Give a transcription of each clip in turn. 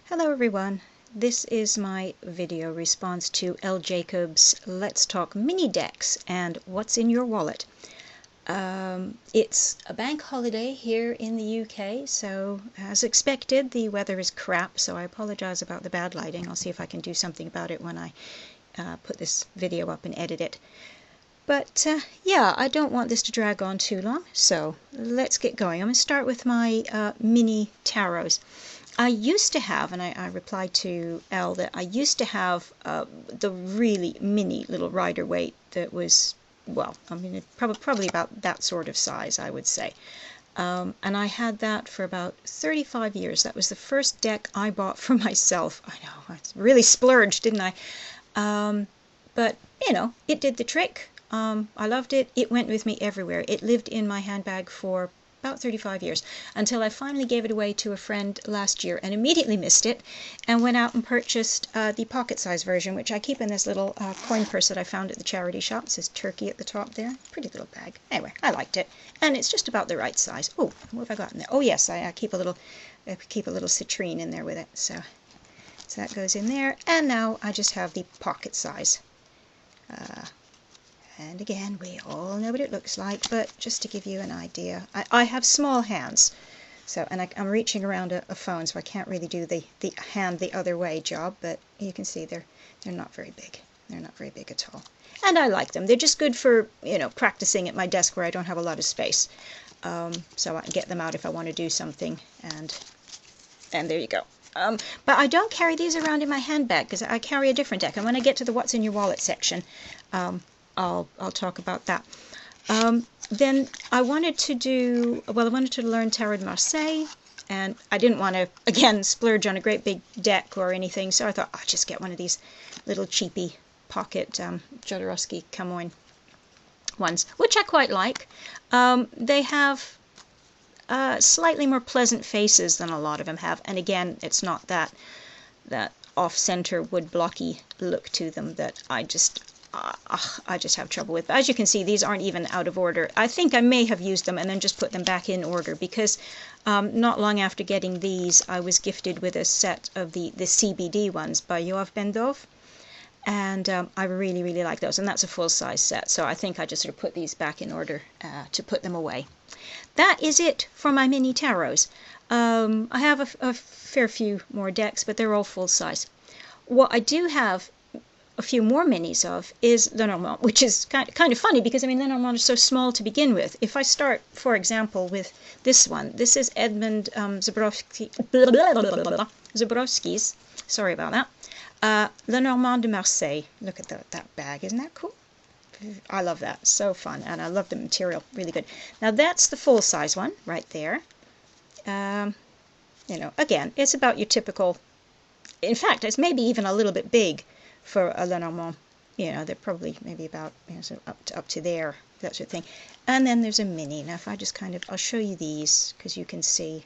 Hello everyone, this is my video response to Elle Jacobs' Let's Talk Mini Decks and What's in Your Wallet. It's a bank holiday here in the UK, so as expected the weather is crap, so I apologize about the bad lighting. I'll see if I can do something about it when I put this video up and edit it. But yeah, I don't want this to drag on too long, so let's get going. I'm going to start with my mini tarots. I used to have, and I replied to Elle that I used to have the really mini little Rider-Waite that was, well, I mean, probably about that sort of size, I would say. And I had that for about 35 years. That was the first deck I bought for myself. I know, I really splurged, didn't I? But, you know, it did the trick. I loved it. It went with me everywhere. It lived in my handbag for about 35 years until I finally gave it away to a friend last year and immediately missed it and went out and purchased the pocket-size version, which I keep in this little coin purse that I found at the charity shop. It says Turkey at the top there. Pretty little bag. Anyway, I liked it, and it's just about the right size. Oh, what have I got in there? Oh yes, I keep a little citrine in there with it. So that goes in there, and now I just have the pocket size. And again, we all know what it looks like, but just to give you an idea, I have small hands, so, and I'm reaching around a phone, so I can't really do the hand the other way job, but you can see they're not very big. They're not very big at all. And I like them. They're just good for, you know, practicing at my desk where I don't have a lot of space. So I can get them out if I want to do something, and there you go. But I don't carry these around in my handbag because I carry a different deck, and when I get to the What's in Your Wallet section, I'll talk about that. Then I wanted to learn Tarot de Marseille, and I didn't want to, again, splurge on a great big deck or anything, so I thought I'll just get one of these little cheapy pocket Jodorowsky Camoin ones, which I quite like. They have slightly more pleasant faces than a lot of them have, and again, it's not that off-center wood blocky look to them that I just have trouble with. But as you can see, these aren't even out of order. I think I may have used them and then just put them back in order because not long after getting these, I was gifted with a set of the CBD ones by Yoav Bendov, and I really, really like those, and that's a full-size set, so I think I just sort of put these back in order to put them away. That is it for my mini tarots. I have a fair few more decks, but they're all full-size. What I do have a few more minis of is Lenormand, which is kind of funny because, I mean, Lenormand is so small to begin with. If I start, for example, with this one, this is Edmund Zabrowski's, sorry about that, Lenormand de Marseille. Look at that bag, isn't that cool? I love that, so fun, and I love the material, really good. Now that's the full-size one right there. You know, again, it's about your typical, in fact, it's maybe even a little bit big for a Lenormand. You know, they're probably maybe about, you know, so up to there, that sort of thing. And then there's a mini. Now if I just I'll show you these because you can see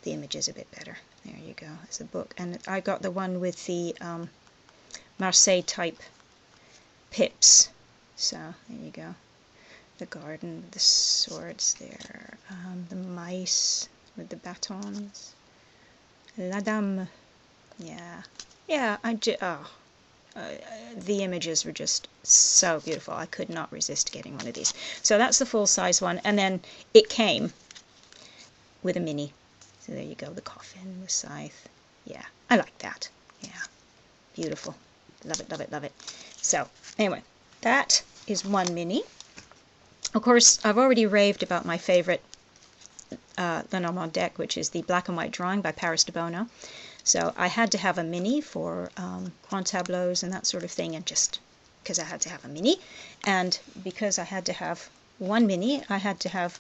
the images a bit better. There you go, there's a book. And I got the one with the Marseille type pips. So there you go. The garden with the swords there. The mice with the batons. La Dame. Yeah. Yeah, the images were just so beautiful. I could not resist getting one of these. So that's the full-size one, and then it came with a mini. So there you go, the coffin, the scythe. Yeah, I like that. Yeah, beautiful. Love it, love it, love it. So anyway, that is one mini. Of course, I've already raved about my favorite Lenormand deck, which is the black and white drawing by Paris de Bono. So I had to have a mini for grand tableaux and that sort of thing, and just because I had to have a mini, and because I had to have one mini, I had to have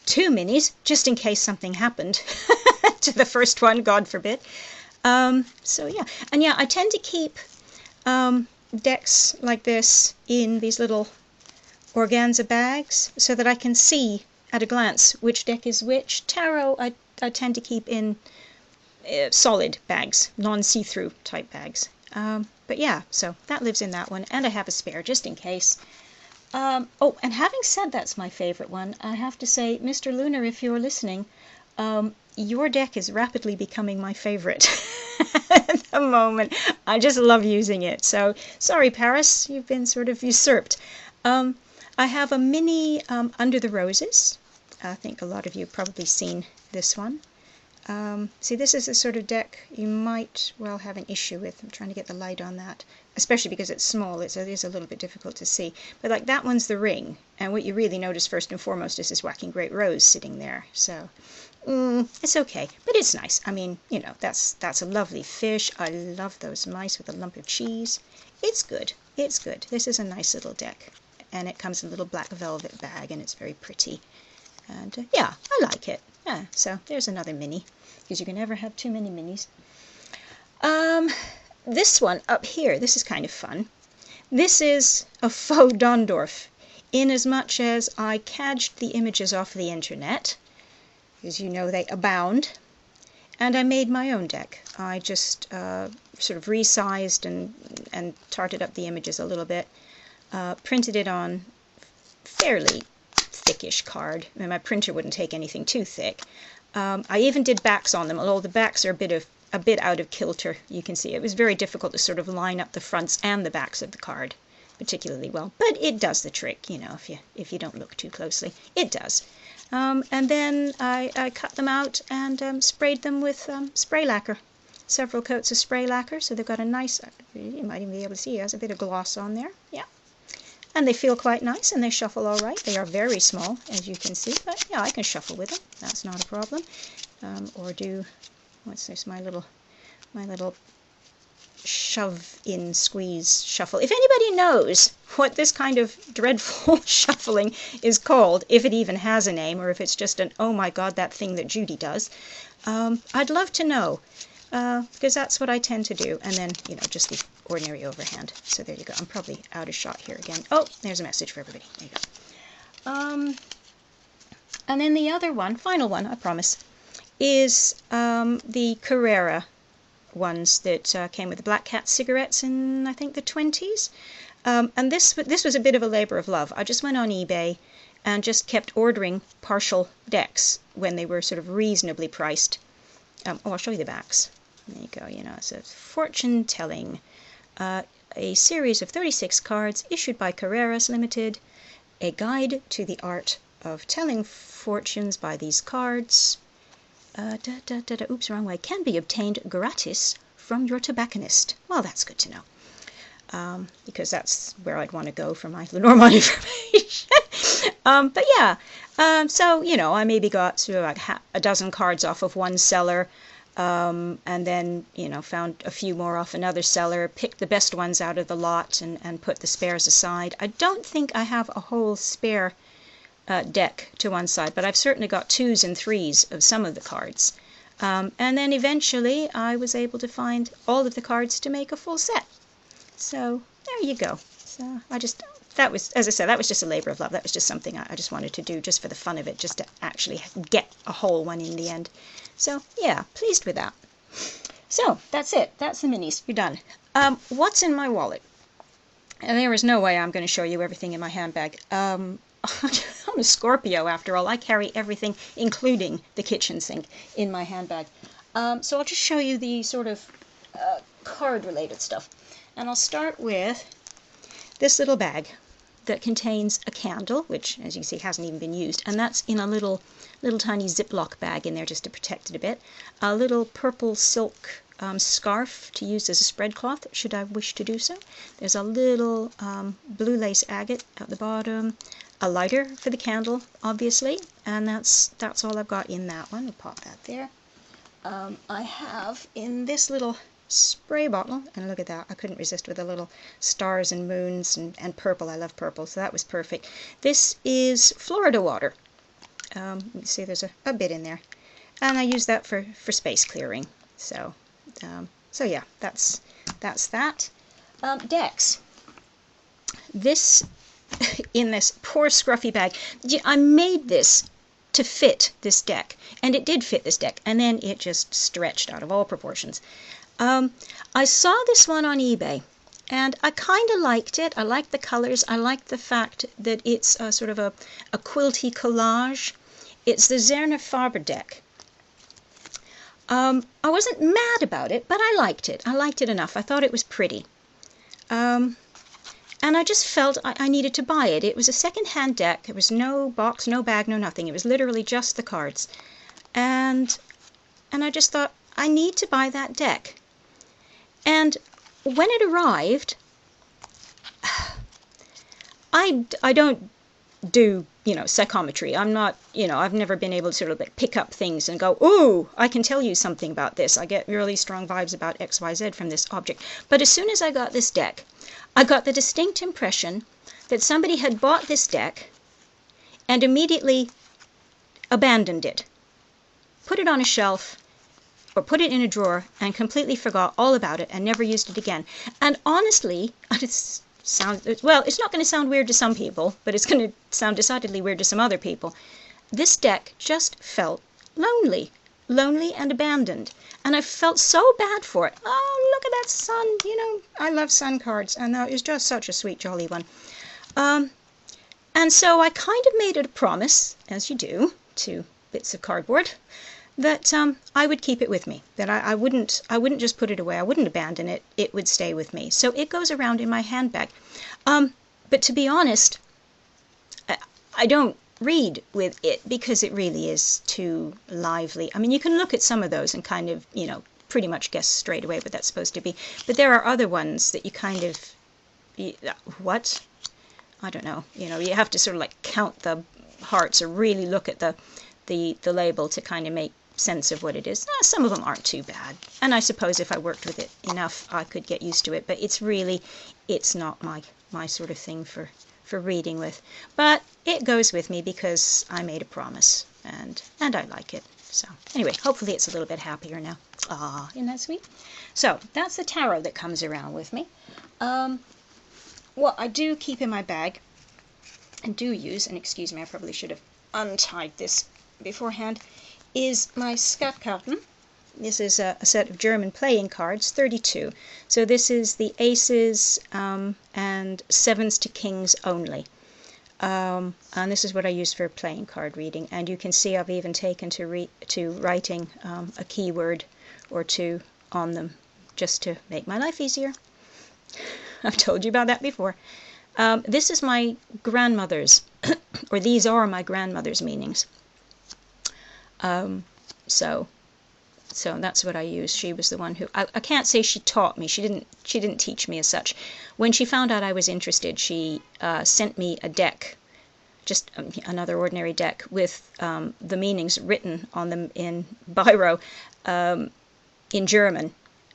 two minis just in case something happened to the first one, God forbid. So yeah, and yeah, I tend to keep decks like this in these little organza bags so that I can see at a glance which deck is which. Tarot I tend to keep in solid bags, non-see-through type bags. But yeah, so that lives in that one, and I have a spare just in case. Oh, and having said that's my favorite one, I have to say, Mr. Lunar, if you're listening, your deck is rapidly becoming my favorite at the moment. I just love using it. So sorry, Paris, you've been sort of usurped. I have a mini Under the Roses. I think a lot of you have probably seen this one. See, this is the sort of deck you might well have an issue with. I'm trying to get the light on that, especially because it's small. It is a little bit difficult to see. But like that one's the ring, and what you really notice first and foremost is this Whacking Great Rose sitting there. So it's okay, but it's nice. I mean, you know, that's a lovely fish. I love those mice with a lump of cheese. It's good. It's good. This is a nice little deck, and it comes in a little black velvet bag, and it's very pretty. And yeah, I like it. Yeah, so there's another mini, because you can never have too many minis. This one up here, this is kind of fun. This is a faux Dondorf, in as much as I cadged the images off the internet, because you know they abound, and I made my own deck. I just sort of resized and tarted up the images a little bit, printed it on fairly thickish card. I mean, my printer wouldn't take anything too thick. I even did backs on them, although the backs are a bit out of kilter. You can see it was very difficult to sort of line up the fronts and the backs of the card particularly well, but it does the trick, you know, if you don't look too closely. It does. And then I cut them out and sprayed them with spray lacquer. Several coats of spray lacquer, so they've got a nice, you might even be able to see, it has a bit of gloss on there. Yeah. And they feel quite nice, and they shuffle all right. They are very small, as you can see, but yeah, I can shuffle with them. That's not a problem. Or do, what's this, my little shove in, squeeze, shuffle. If anybody knows what this kind of dreadful shuffling is called, if it even has a name, or if it's just an, oh my god, that thing that Judy does, I'd love to know, because that's what I tend to do. And then, you know, just the ordinary overhand. So there you go. I'm probably out of shot here again. Oh, there's a message for everybody. There you go. And then the other one, final one, I promise, is the Carrera ones that came with the Black Cat cigarettes in, I think, the 20s. And this was a bit of a labor of love. I just went on eBay and just kept ordering partial decks when they were sort of reasonably priced. Oh, I'll show you the backs. There you go. You know, it says fortune telling. A series of 36 cards issued by Carreras Limited, a guide to the art of telling fortunes by these cards. Oops, wrong way. Can be obtained gratis from your tobacconist. Well, that's good to know, because that's where I'd want to go for my Lenormand information. But yeah, so, you know, I maybe got sort of like a dozen cards off of one seller, and then, you know, found a few more off another seller, picked the best ones out of the lot, and put the spares aside. I don't think I have a whole spare deck to one side, but I've certainly got 2s and 3s of some of the cards. And then eventually I was able to find all of the cards to make a full set. So there you go. So that was, as I said, that was just a labor of love. That was just something I just wanted to do just for the fun of it, just to actually get a whole one in the end. So yeah, pleased with that. So that's it. That's the minis. You're done. What's in my wallet? And there is no way I'm going to show you everything in my handbag. I'm a Scorpio after all. I carry everything, including the kitchen sink, in my handbag. So I'll just show you the sort of card-related stuff. And I'll start with this little bag that contains a candle, which, as you can see, hasn't even been used. And that's in a little tiny Ziploc bag in there just to protect it a bit. A little purple silk scarf to use as a spread cloth, should I wish to do so. There's a little blue lace agate at the bottom. A lighter for the candle, obviously, and that's all I've got in that one. I'll pop that there. I have in this little spray bottle, and look at that, I couldn't resist with the little stars and moons and purple. I love purple, so that was perfect. This is Florida water. You see there's a bit in there, and I use that for space clearing. So yeah, that's that. Decks. This in this poor scruffy bag. I made this to fit this deck, and it did fit this deck, and then it just stretched out of all proportions. I saw this one on eBay, and I kind of liked it. I liked the colors. I liked the fact that it's sort of a quilty collage. It's the Zerner Faber deck, I wasn't mad about it, but I liked it. I liked it enough. I thought it was pretty. And I just felt I needed to buy it. It was a second-hand deck. There was no box, no bag, no nothing. It was literally just the cards. And I just thought, I need to buy that deck. And when it arrived, I don't do, psychometry. I'm not, I've never been able to sort of like pick up things and go, ooh, I can tell you something about this. I get really strong vibes about XYZ from this object. But as soon as I got this deck, I got the distinct impression that somebody had bought this deck and immediately abandoned it, put it on a shelf, or put it in a drawer and completely forgot all about it and never used it again. And honestly, it's not going to sound weird to some people, but it's going to sound decidedly weird to some other people. This deck just felt lonely and abandoned. And I felt so bad for it. Oh, look at that sun. I love sun cards, and that is just such a sweet, jolly one. And so I kind of made it a promise, as you do, to bits of cardboard, that I would keep it with me, that I wouldn't just put it away, I wouldn't abandon it, it would stay with me. So it goes around in my handbag. But to be honest, I don't read with it because it really is too lively. I mean, you can look at some of those and kind of, pretty much guess straight away what that's supposed to be. But there are other ones that you kind of, what? I don't know. You have to sort of like count the hearts or really look at the label to kind of make sense of what it is. Some of them aren't too bad, and I suppose if I worked with it enough I could get used to it, but it's not my sort of thing for reading with. But it goes with me because I made a promise, and I like it. So anyway, hopefully it's a little bit happier now. Ah, isn't that sweet? So that's the tarot that comes around with me. What I do keep in my bag and do use, and excuse me, I probably should have untied this beforehand, is my Skattkarten. This is a set of German playing cards, 32. So this is the aces and sevens to kings only. And this is what I use for playing card reading. And you can see I've even taken to writing a keyword or two on them just to make my life easier. I've told you about that before. This is my grandmother's, or these are my grandmother's meanings. So that's what I use. She was the one who, I can't say she taught me. She didn't teach me as such. When she found out I was interested, she sent me a deck, just another ordinary deck with the meanings written on them in biro in German.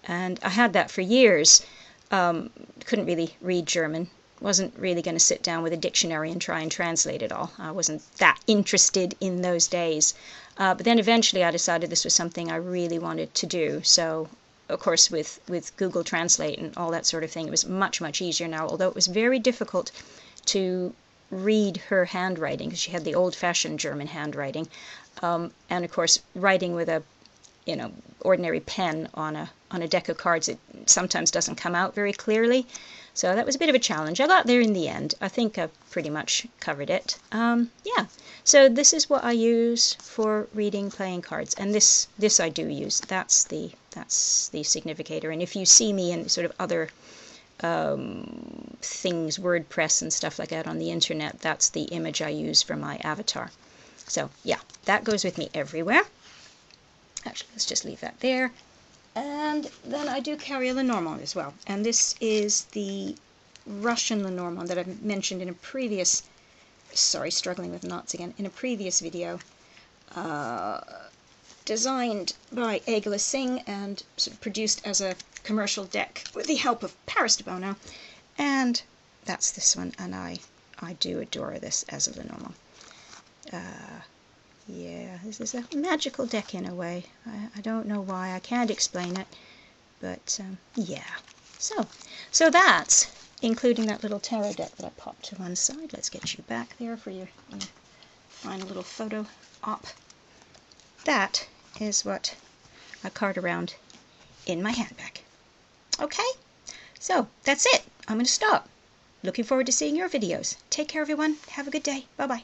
And I had that for years. Couldn't really read German. Wasn't really going to sit down with a dictionary and try and translate it all. I wasn't that interested in those days. But then eventually I decided this was something I really wanted to do. So, of course, with Google Translate and all that sort of thing, it was much, much easier now, although it was very difficult to read her handwriting, because she had the old-fashioned German handwriting. And, of course, writing with a ordinary pen on a deck of cards, it sometimes doesn't come out very clearly. So that was a bit of a challenge. I got there in the end. I think I've pretty much covered it. Yeah. So this is what I use for reading playing cards, and this I do use. That's the significator. And if you see me in sort of other things, WordPress and stuff like that on the internet, that's the image I use for my avatar. So yeah, that goes with me everywhere. Actually, let's just leave that there. And then I do carry a Lenormand as well. And this is the Russian Lenormand that I've mentioned in a previous, struggling with knots again, in a previous video. Designed by Elle Singh and sort of produced as a commercial deck with the help of Paris de Bono. And that's this one, and I do adore this as a Lenormand. Yeah, this is a magical deck in a way. I don't know why. I can't explain it. But, yeah. So that's, including that little tarot deck that I popped to one side. Let's get you back there for your final little photo op. That is what I cart around in my handbag. Okay? So, that's it. I'm going to stop. Looking forward to seeing your videos. Take care, everyone. Have a good day. Bye-bye.